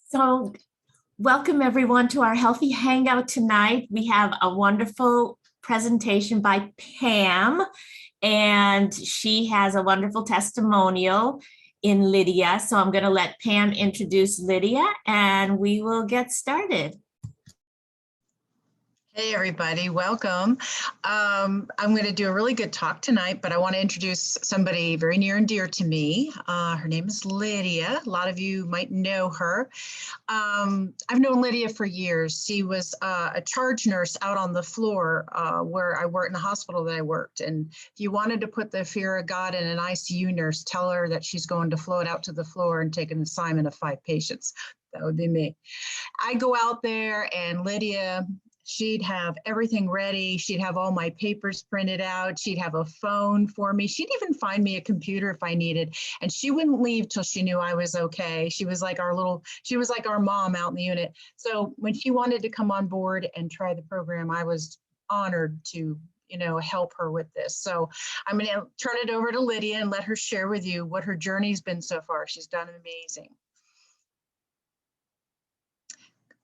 So welcome everyone to our Healthy Hangout tonight. We have a wonderful presentation by Pam, and she has a wonderful testimonial in Lydia. So I'm going to let Pam introduce Lydia and we will get started. Hey everybody, welcome. I'm going to do a really good talk tonight, but I want to introduce somebody very near and dear to me. Her name is Lydia. A lot of you might know her. I've known Lydia for years. She was a charge nurse out on the floor where I worked in the hospital that I worked. And if you wanted to put the fear of God in an ICU nurse, tell her that she's going to float out to the floor and take an assignment of 5 patients. That would be me. I go out there and Lydia, she'd have everything ready. She'd have all my papers printed out. She'd have a phone for me. She'd even find me a computer if I needed. And she wouldn't leave till she knew I was okay. She was like our mom out in the unit. So when she wanted to come on board and try the program, I was honored to, help her with this. So I'm going to turn it over to Lydia and let her share with you what her journey's been so far. She's done amazing.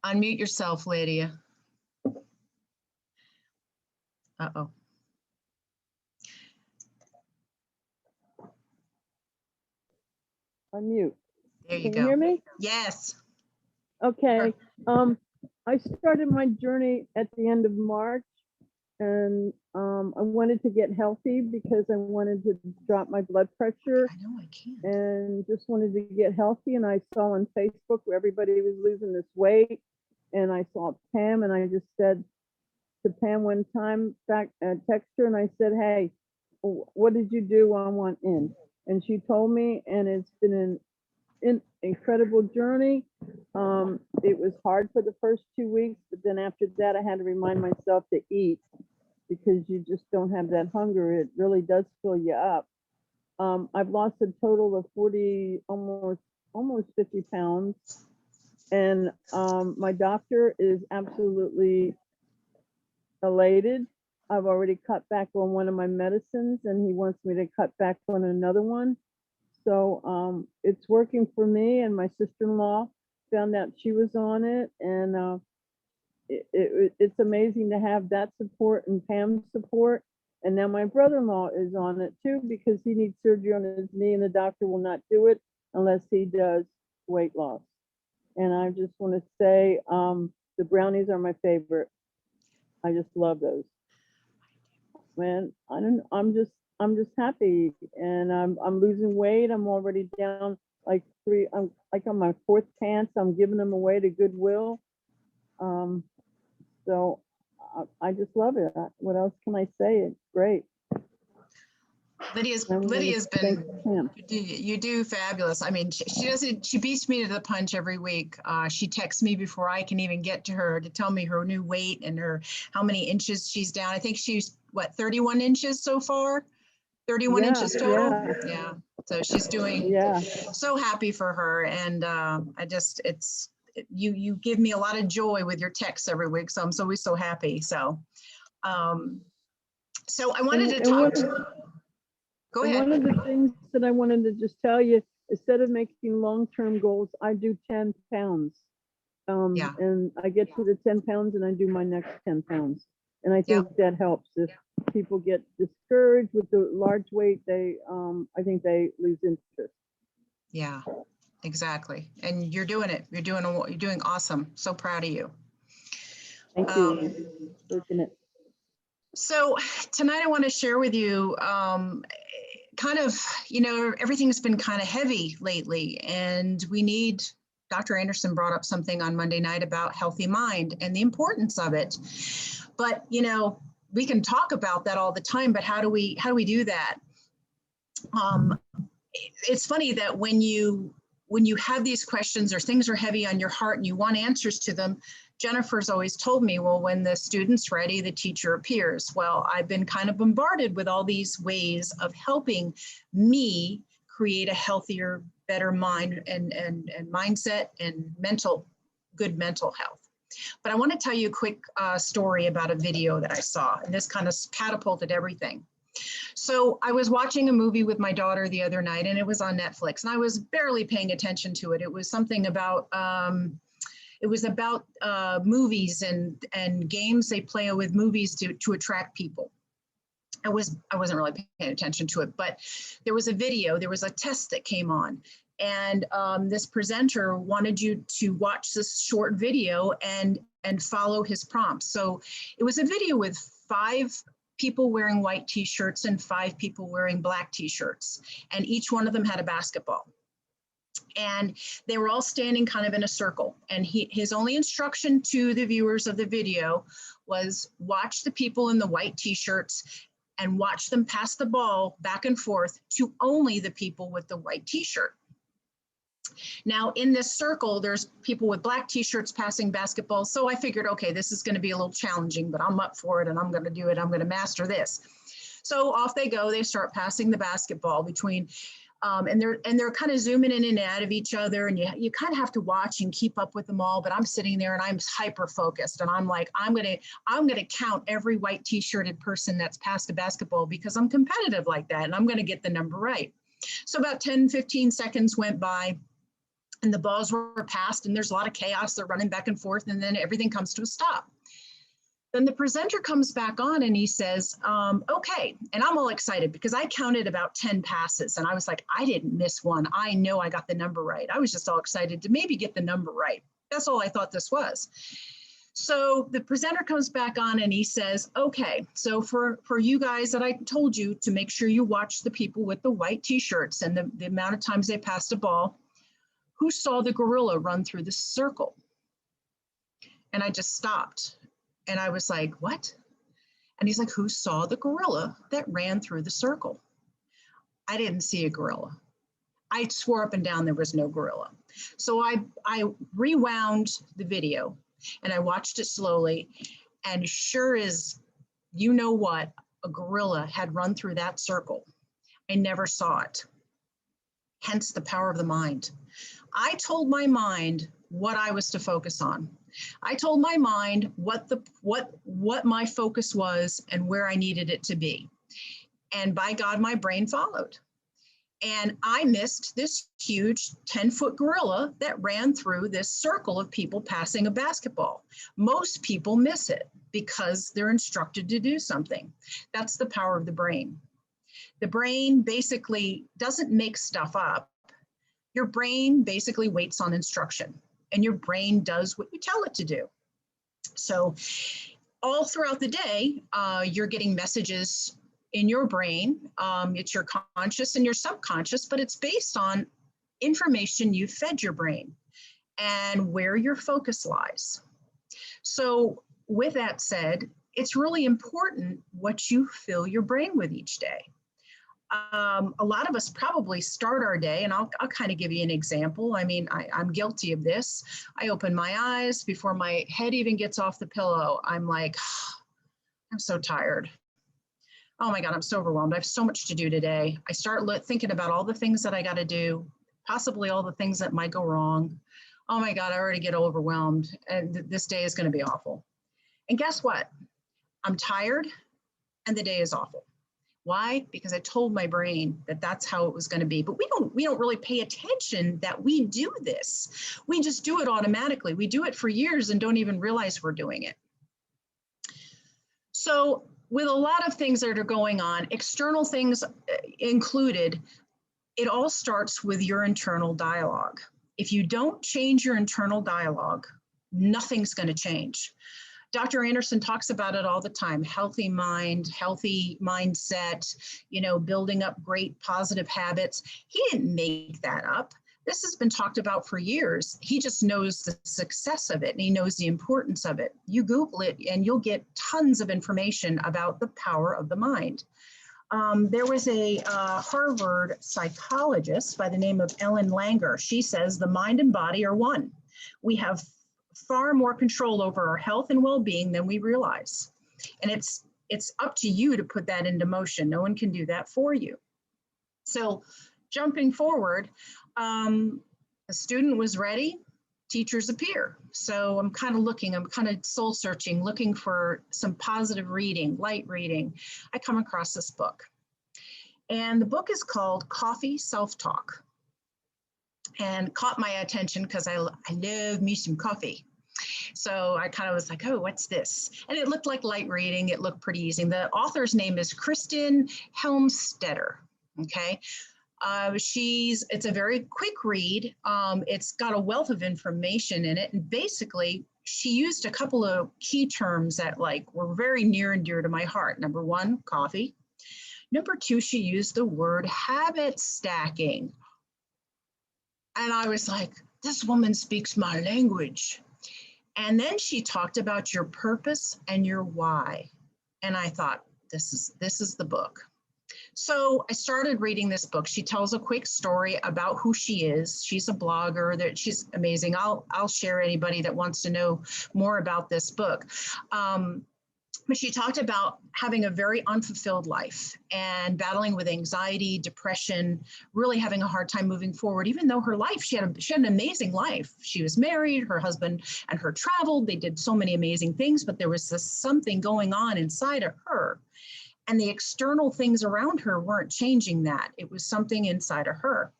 Unmute yourself, Lydia. Uh-oh. Unmute. There you Can go. you hear me? Yes. Okay. I started my journey at the end of March, and I wanted to get healthy because I wanted to drop my blood pressure. I know I can't. And just wanted to get healthy. And I saw on Facebook where everybody was losing this weight, and I saw Pam, and I just said to Pam one time, text her, and I said, hey, what did you do? I want in. And she told me, and it's been an incredible journey. It was hard for the first 2 weeks, but then after that, I had to remind myself to eat because you just don't have that hunger. It really does fill you up. I've lost a total of 40, almost 50 pounds. And my doctor is absolutely elated. I've already cut back on one of my medicines and he wants me to cut back on another one. So it's working for me, and my sister-in-law found out she was on it, and it's amazing to have that support and Pam's support. And now my brother-in-law is on it too because he needs surgery on his knee and the doctor will not do it unless he does weight loss. And I just want to say the brownies are my favorite. I just love those. Man, I'm just happy, and I'm losing weight. I'm already down like I'm like on my 4th pants. I'm giving them away to Goodwill. So I just love it. What else can I say? It's great. Lydia's been, you do fabulous. I mean, she beats me to the punch every week. She texts me before I can even get to her to tell me her new weight and how many inches she's down. I think she's, 31 inches so far? 31 inches total? Yeah. So she's doing, so happy for her. And you give me a lot of joy with your texts every week. So I'm always so happy. So, so I wanted to talk to. Go ahead. One of the things that I wanted to just tell you, instead of making long-term goals, I do 10 pounds. And I get to the 10 pounds and I do my next 10 pounds. And I think that helps. If people get discouraged with the large weight, I think they lose interest. Yeah, exactly. And you're doing it. You're doing awesome. So proud of you. Thank you. Working it. So tonight I want to share with you kind of, everything's been kind of heavy lately, and Dr. Anderson brought up something on Monday night about healthy mind and the importance of it. But, we can talk about that all the time, but how do we do that? It's funny that when you have these questions or things are heavy on your heart and you want answers to them, Jennifer's always told me, well, when the student's ready, the teacher appears. Well, I've been kind of bombarded with all these ways of helping me create a healthier, better mind and mindset and good mental health. But I want to tell you a quick story about a video that I saw, and this kind of catapulted everything. So I was watching a movie with my daughter the other night, and it was on Netflix, and I was barely paying attention to it. It was something about movies and games they play with movies to attract people. I wasn't really paying attention to it, but there was a video, there was a test that came on, and this presenter wanted you to watch this short video and follow his prompts. So it was a video with 5 people wearing white t-shirts and 5 people wearing black t-shirts, and each one of them had a basketball. And they were all standing kind of in a circle. And his only instruction to the viewers of the video was watch the people in the white t-shirts and watch them pass the ball back and forth to only the people with the white t-shirt. Now in this circle, there's people with black t-shirts passing basketballs. So I figured, okay, this is going to be a little challenging, but I'm up for it and I'm going to do it. I'm going to master this. So off they go. They start passing the basketball between and they're kind of zooming in and out of each other, and you kind of have to watch and keep up with them all. But I'm sitting there and I'm hyper focused, and I'm like, I'm gonna count every white t-shirted person that's passed a basketball, because I'm competitive like that, and I'm gonna get the number right. So about 10-15 seconds went by, and the balls were passed, and there's a lot of chaos. They're running back and forth, and then everything comes to a stop. Then the presenter comes back on and he says, okay, and I'm all excited because I counted about 10 passes, and I was like, I didn't miss one. I know I got the number right. I was just all excited to maybe get the number right. That's all I thought this was. So the presenter comes back on and he says, okay, so for you guys that I told you to make sure you watch the people with the white t-shirts and the amount of times they passed a ball, who saw the gorilla run through the circle? And I just stopped. And I was like, what? And he's like, who saw the gorilla that ran through the circle? I didn't see a gorilla. I swore up and down there was no gorilla. So I rewound the video and I watched it slowly. And sure as you know what, a gorilla had run through that circle. I never saw it. Hence the power of the mind. I told my mind what I was to focus on. I told my mind what my focus was and where I needed it to be. And by God, my brain followed. And I missed this huge 10-foot gorilla that ran through this circle of people passing a basketball. Most people miss it because they're instructed to do something. That's the power of the brain. The brain basically doesn't make stuff up. Your brain basically waits on instruction. And your brain does what you tell it to do. So all throughout the day, you're getting messages in your brain. It's your conscious and your subconscious, but it's based on information you fed your brain and where your focus lies. So with that said, it's really important what you fill your brain with each day. A lot of us probably start our day, and I'll kind of give you an example. I mean, I'm guilty of this. I open my eyes before my head even gets off the pillow. I'm like, I'm so tired. Oh my God, I'm so overwhelmed. I have so much to do today. I start thinking about all the things that I got to do, possibly all the things that might go wrong. Oh my God, I already get overwhelmed, and this day is going to be awful. And guess what? I'm tired, and the day is awful. Why? Because I told my brain that that's how it was going to be. But we don't really pay attention that we do this. We just do it automatically. We do it for years and don't even realize we're doing it. So with a lot of things that are going on, external things included, it all starts with your internal dialogue. If you don't change your internal dialogue, nothing's going to change. Dr. Anderson talks about it all the time, healthy mind, healthy mindset, building up great positive habits. He didn't make that up. This has been talked about for years. He just knows the success of it and he knows the importance of it. You Google it and you'll get tons of information about the power of the mind. There was a Harvard psychologist by the name of Ellen Langer. She says the mind and body are one. We have far more control over our health and well-being than we realize. And it's up to you to put that into motion. No one can do that for you. So jumping forward, a student was ready teachers appear. So I'm kind of soul searching, looking for some positive reading, light reading. I come across this book. And the book is called Coffee Self-Talk, and caught my attention because I love me some coffee. So I kind of was like, oh, what's this? And it looked like light reading. It looked pretty easy. The author's name is Kristen Helmstetter. Okay. It's a very quick read. It's got a wealth of information in it. And basically, she used a couple of key terms that were very near and dear to my heart. Number one, coffee. Number two, she used the word habit stacking. And I was like, this woman speaks my language. And then she talked about your purpose and your why. And I thought, this is the book. So I started reading this book. She tells a quick story about who she is. She's a blogger. That she's amazing. I'll share anybody that wants to know more about this book. But she talked about having a very unfulfilled life and battling with anxiety, depression, really having a hard time moving forward, even though her life, she had an amazing life. She was married, her husband and her traveled. They did so many amazing things, but there was something going on inside of her. And the external things around her weren't changing that. It was something inside of her.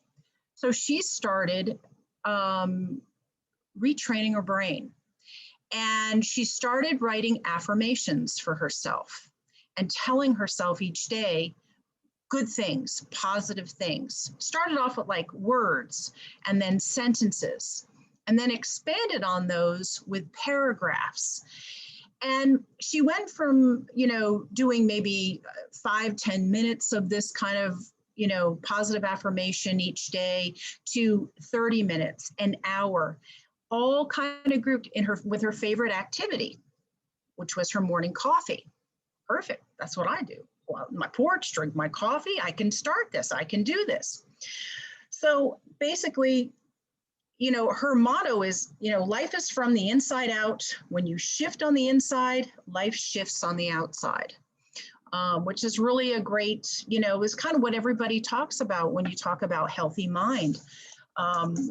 So she started retraining her brain. And she started writing affirmations for herself and telling herself each day good things, positive things. Started off with words and then sentences, and then expanded on those with paragraphs. And she went from, doing maybe 5-10 minutes of this kind of, positive affirmation each day to 30 minutes, an hour, all kind of grouped with her favorite activity, which was her morning coffee. Perfect. That's what I do. Go out on my porch, drink my coffee. I can start this. I can do this. So basically, her motto is, life is from the inside out. When you shift on the inside, life shifts on the outside, which is really a great, is kind of what everybody talks about when you talk about healthy mind.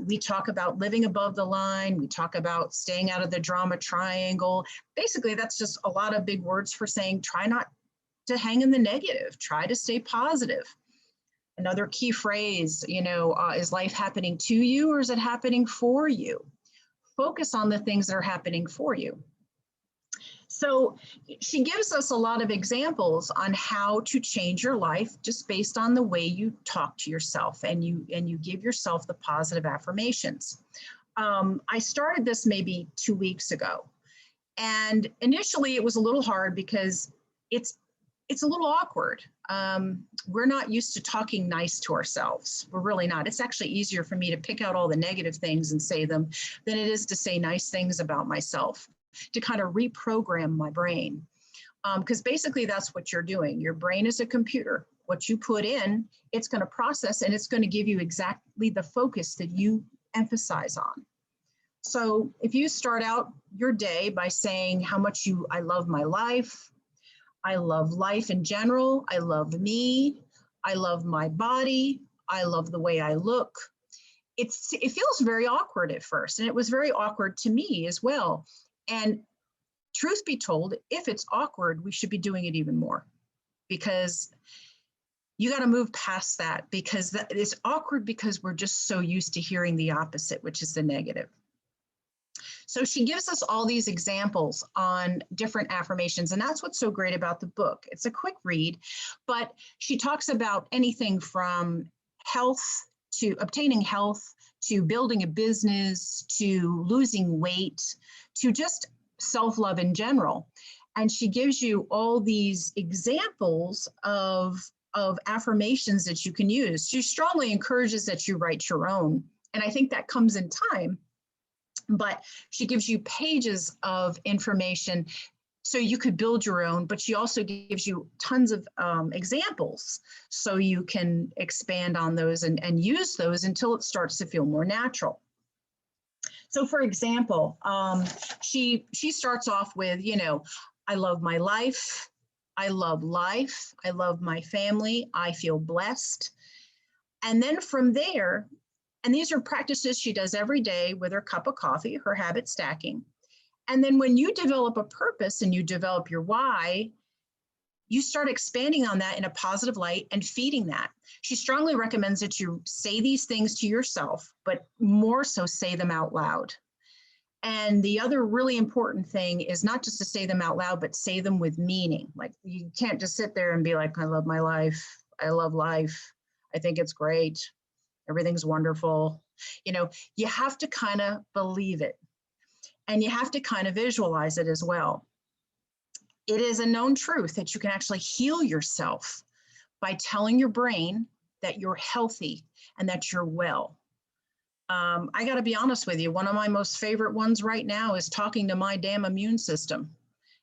We talk about living above the line. We talk about staying out of the drama triangle. Basically, that's just a lot of big words for saying, try not to hang in the negative, try to stay positive. Another key phrase, is life happening to you or is it happening for you? Focus on the things that are happening for you. So she gives us a lot of examples on how to change your life just based on the way you talk to yourself and you give yourself the positive affirmations. I started this maybe 2 weeks ago, and initially it was a little hard because it's a little awkward. We're not used to talking nice to ourselves. We're really not. It's actually easier for me to pick out all the negative things and say them than it is to say nice things about myself, to kind of reprogram my brain. Because basically that's what you're doing. Your brain is a computer. What you put in, it's going to process and it's going to give you exactly the focus that you emphasize on. So if you start out your day by saying how much I love my life, I love life in general, I love me, I love my body, I love the way I look. It feels very awkward at first, and it was very awkward to me as well. And truth be told, if it's awkward, we should be doing it even more, because you got to move past that, because it's awkward because we're just so used to hearing the opposite, which is the negative. So she gives us all these examples on different affirmations, and that's what's so great about the book. It's a quick read, but she talks about anything from health to obtaining health, to building a business, to losing weight, to just self-love in general. And she gives you all these examples of affirmations that you can use. She strongly encourages that you write your own, and I think that comes in time. But she gives you pages of information so you could build your own, but she also gives you tons of examples so you can expand on those and use those until it starts to feel more natural. So for example, she starts off with, I love my life, I love life, I love my family, I feel blessed. And then from there, And these are practices she does every day with her cup of coffee, her habit stacking. And then when you develop a purpose and you develop your why, you start expanding on that in a positive light and feeding that. She strongly recommends that you say these things to yourself, but more so say them out loud. And the other really important thing is not just to say them out loud, but say them with meaning. Like, you can't just sit there and be like, I love my life. I love life. I think it's great. Everything's wonderful. You know, you have to kind of believe it, and you have to kind of visualize it as well. It is a known truth that you can actually heal yourself by telling your brain that you're healthy and that you're well. I got to be honest with you. One of my most favorite ones right now is talking to my damn immune system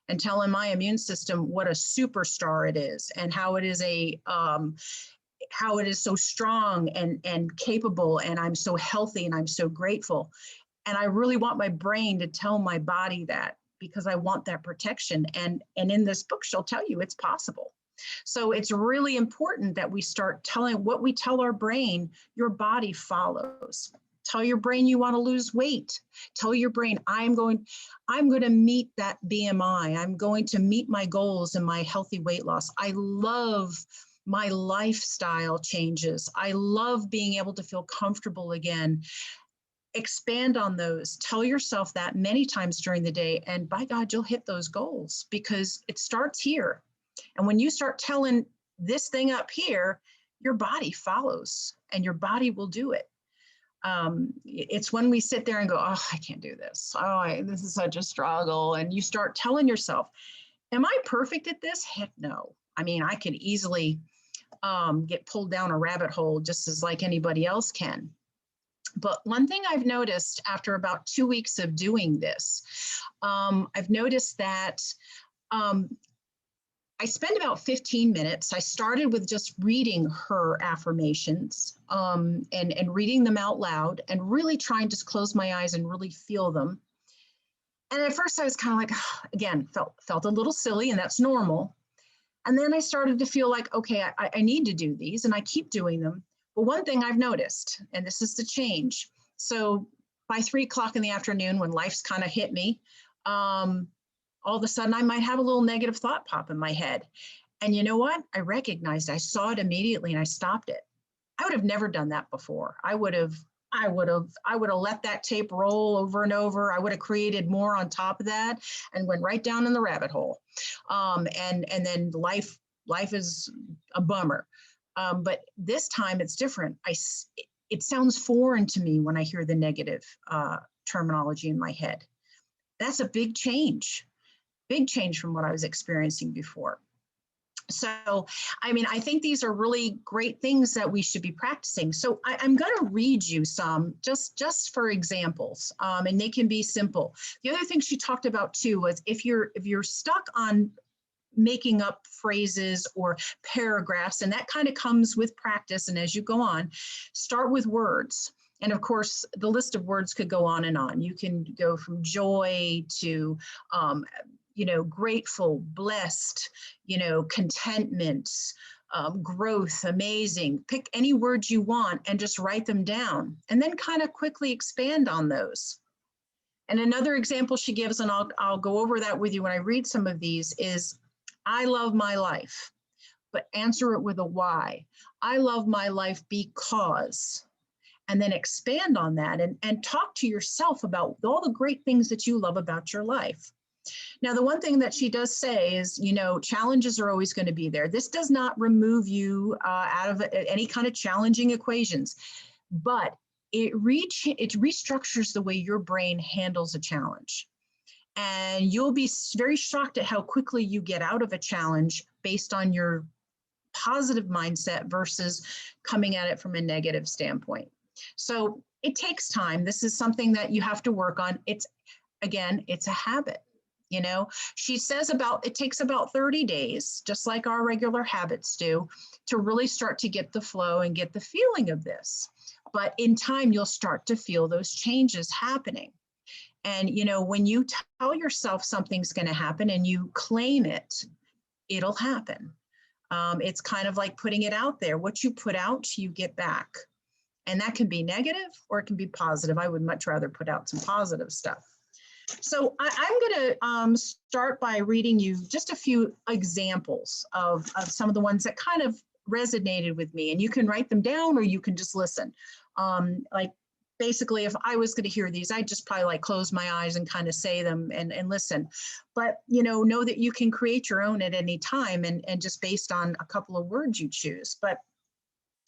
and telling my immune system what a superstar it is, and how it is how it is so strong and capable, and I'm so healthy and I'm so grateful. And I really want my brain to tell my body that, because I want that protection. And in this book, she'll tell you it's possible. So it's really important that we start telling what we tell our brain, your body follows. Tell your brain you want to lose weight. Tell your brain, I'm going to meet that BMI. I'm going to meet my goals and my healthy weight loss. I love my lifestyle changes. I love being able to feel comfortable again. Expand on those. Tell yourself that many times during the day, and by God, you'll hit those goals, because it starts here. And when you start telling this thing up here, your body follows, and your body will do it. It's when we sit there and go, oh, I can't do this. Oh, this is such a struggle. And you start telling yourself, am I perfect at this? Heck no. I mean, I could easily get pulled down a rabbit hole just as like anybody else can. But one thing I've noticed after about 2 weeks of doing this, I've noticed that I spend about 15 minutes. I started with just reading her affirmations and reading them out loud, and really trying to just close my eyes and really feel them. And at first I was kind of like, again, felt a little silly, and that's normal. And then I started to feel like, okay, I need to do these, and I keep doing them. But one thing I've noticed, and this is the change. So by 3 o'clock in the afternoon, when life's kind of hit me, all of a sudden I might have a little negative thought pop in my head. And you know what? I recognized, I saw it immediately, and I stopped it. I would have never done that before. I would have let that tape roll over and over. I would have created more on top of that and went right down in the rabbit hole. And then life is a bummer. But this time it's different. It sounds foreign to me when I hear the negative terminology in my head. That's a big change from what I was experiencing before. So, I mean, I think these are really great things that we should be practicing. So I'm going to read you some just for examples, and they can be simple. The other thing she talked about too was if you're stuck on making up phrases or paragraphs, and that kind of comes with practice, and as you go on, start with words. And of course, the list of words could go on and on. You can go from joy to grateful, blessed, contentment, growth, amazing. Pick any words you want and just write them down, and then kind of quickly expand on those. And another example she gives, and I'll go over that with you when I read some of these, is I love my life, but answer it with a why. I love my life because, and then expand on that and talk to yourself about all the great things that you love about your life. Now, the one thing that she does say is, challenges are always going to be there. This does not remove you out of any kind of challenging equations, but it restructures the way your brain handles a challenge. And you'll be very shocked at how quickly you get out of a challenge based on your positive mindset versus coming at it from a negative standpoint. So it takes time. This is something that you have to work on. It's a habit. She says it takes about 30 days, just like our regular habits do, to really start to get the flow and get the feeling of this. But in time, you'll start to feel those changes happening. And, when you tell yourself something's going to happen and you claim it, it'll happen. It's kind of like putting it out there. What you put out, you get back. And that can be negative or it can be positive. I would much rather put out some positive stuff. So I'm going to start by reading you just a few examples of some of the ones that kind of resonated with me. And you can write them down or you can just listen. Like basically, if I was going to hear these, I'd just probably like close my eyes and kind of say them and listen. But, you know that you can create your own at any time and just based on a couple of words you choose. But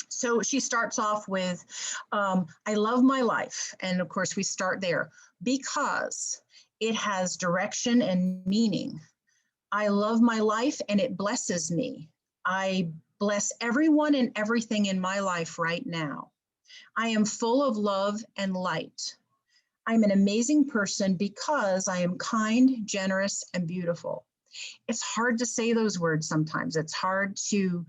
so she starts off with, I love my life. And of course, we start there because it has direction and meaning. I love my life and it blesses me. I bless everyone and everything in my life right now. I am full of love and light. I'm an amazing person because I am kind, generous, and beautiful. It's hard to say those words sometimes. It's hard to,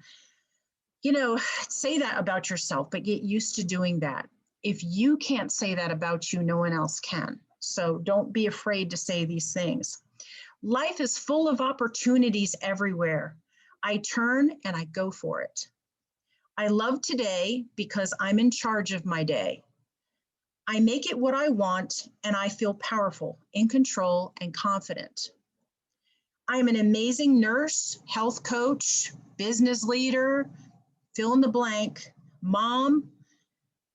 say that about yourself, but get used to doing that. If you can't say that about you, no one else can. So don't be afraid to say these things. Life is full of opportunities everywhere. I turn and I go for it. I love today because I'm in charge of my day. I make it what I want and I feel powerful, in control, and confident. I am an amazing nurse, health coach, business leader, fill in the blank, mom,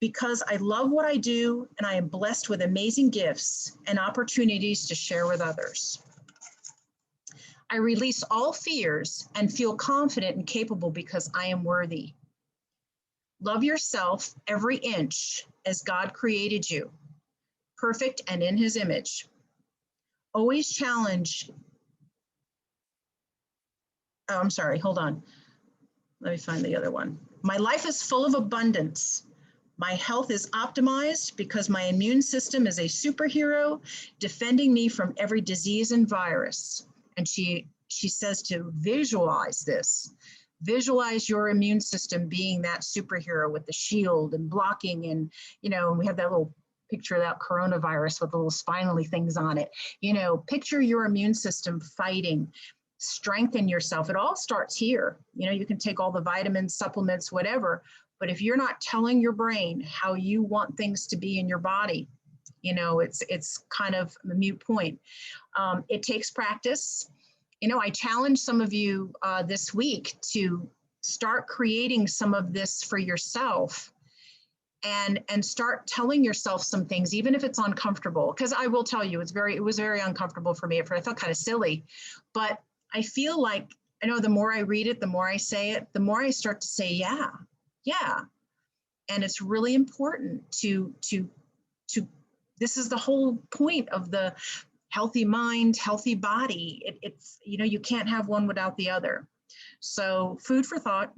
because I love what I do and I am blessed with amazing gifts and opportunities to share with others. I release all fears and feel confident and capable because I am worthy. Love yourself every inch as God created you, perfect and in his image. Always challenge. Oh, I'm sorry, hold on. Let me find the other one. My life is full of abundance. My health is optimized because my immune system is a superhero defending me from every disease and virus. And she says to visualize this. Visualize your immune system being that superhero with the shield and blocking and, we have that little picture of that coronavirus with the little spinally things on it. Picture your immune system fighting. Strengthen yourself. It all starts here. You can take all the vitamins, supplements, whatever, but if you're not telling your brain how you want things to be in your body, it's kind of a moot point. It takes practice. I challenge some of you this week to start creating some of this for yourself and start telling yourself some things, even if it's uncomfortable. Because I will tell you, it was very uncomfortable for me. I felt kind of silly, but I feel like, the more I read it, the more I say it, the more I start to say, yeah. And it's really important to this is the whole point of the healthy mind, healthy body. It's, you can't have one without the other. So food for thought,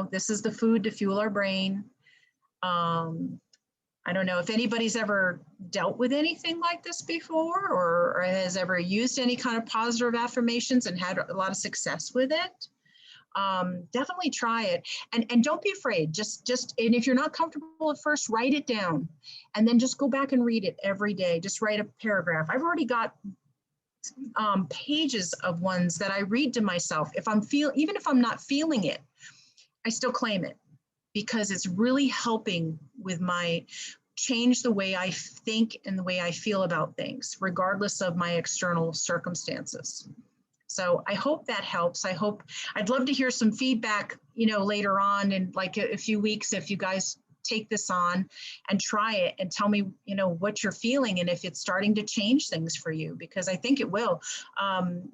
this is the food to fuel our brain. I don't know if anybody's ever dealt with anything like this before or has ever used any kind of positive affirmations and had a lot of success with it. Definitely try it and don't be afraid. Just and if you're not comfortable at first, write it down and then just go back and read it every day. Just write a paragraph. I've already got pages of ones that I read to myself. Even if I'm not feeling it, I still claim it because it's really helping with my change the way I think and the way I feel about things, regardless of my external circumstances. So I hope that helps. I'd love to hear some feedback, later on in like a few weeks, if you guys take this on and try it and tell me, what you're feeling and if it's starting to change things for you, because I think it will.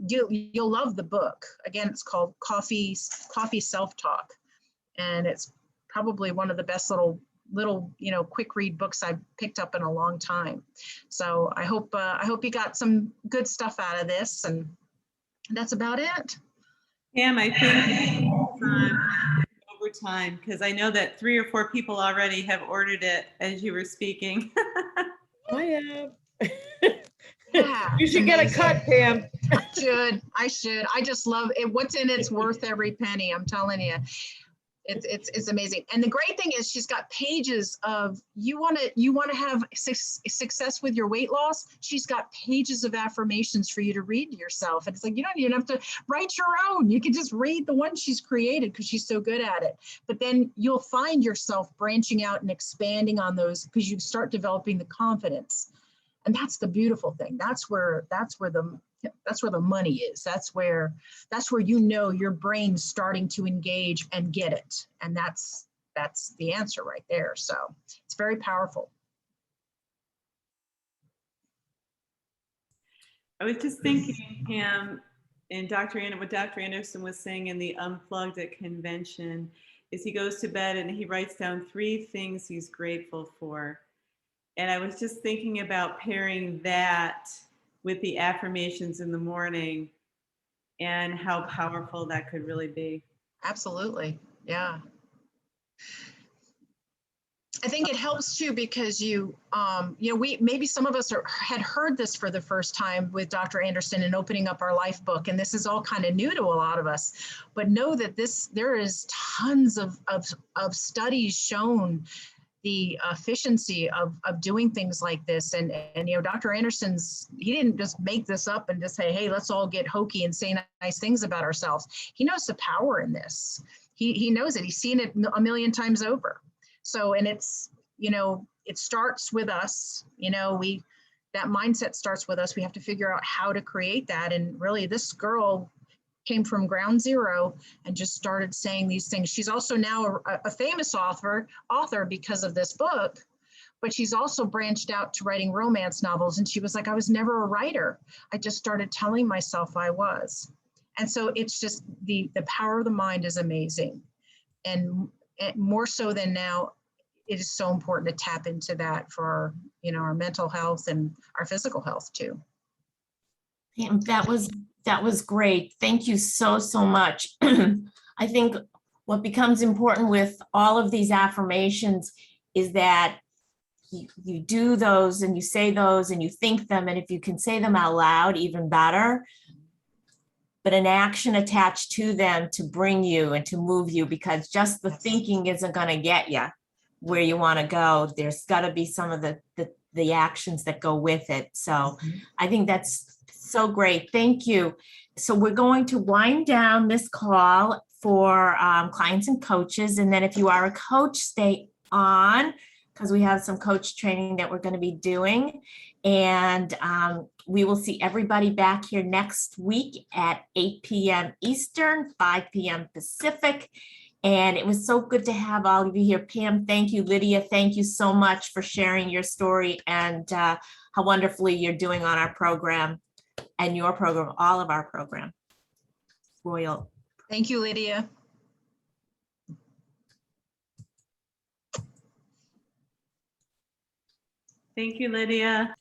You'll love the book. Again, it's called Coffee Self-Talk. And it's probably one of the best little quick read books I've picked up in a long time. So I hope you got some good stuff out of this, and that's about it. Pam, I think over time, because I know that 3 or 4 people already have ordered it as you were speaking. I have. Yeah, You should get a cut, Pam. I should. I just love it. What's in it's worth every penny. I'm telling you. It's amazing. And the great thing is she's got pages of, you want to have success with your weight loss. She's got pages of affirmations for you to read to yourself. And it's like, you don't even have to write your own. You can just read the one she's created because she's so good at it. But then you'll find yourself branching out and expanding on those because you start developing the confidence. And that's the beautiful thing. That's where the money is. That's where you know your brain's starting to engage and get it. And that's the answer right there. So it's very powerful. I was just thinking, Pam, and what Dr. Anderson was saying in the Unplugged at convention is he goes to bed and he writes down 3 things he's grateful for. And I was just thinking about pairing that with the affirmations in the morning and how powerful that could really be. Absolutely. Yeah. I think it helps too because maybe some of us had heard this for the first time with Dr. Anderson and opening up our life book, and this is all kind of new to a lot of us. But know that there is tons of studies shown the efficiency of doing things like this. And Dr. Anderson's, he didn't just make this up and just say, hey, let's all get hokey and say nice things about ourselves. He knows the power in this. He knows it. He's seen it a million times over. So, and it's, it starts with us, that mindset starts with us. We have to figure out how to create that. And really this girl came from ground zero and just started saying these things. She's also now a famous author because of this book, but she's also branched out to writing romance novels. And she was like, I was never a writer. I just started telling myself I was. And so it's just the power of the mind is amazing. And more so than now, it is so important to tap into that for our mental health and our physical health too. Pam, that was great. Thank you so much. I think what becomes important with all of these affirmations is that you do those and you say those and you think them, and if you can say them out loud, even better, but an action attached to them to bring you and to move you, because just the thinking isn't going to get you where you want to go. There's got to be some of the actions that go with it. So I think that's so great. Thank you. So we're going to wind down this call for clients and coaches. And then if you are a coach, stay on because we have some coach training that we're going to be doing. And we will see everybody back here next week at 8 p.m. Eastern, 5 p.m. Pacific. And it was so good to have all of you here. Pam, thank you. Lydia, thank you so much for sharing your story and how wonderfully you're doing on our program and your program, all of our program. Royal. Thank you, Lydia. Thank you, Lydia.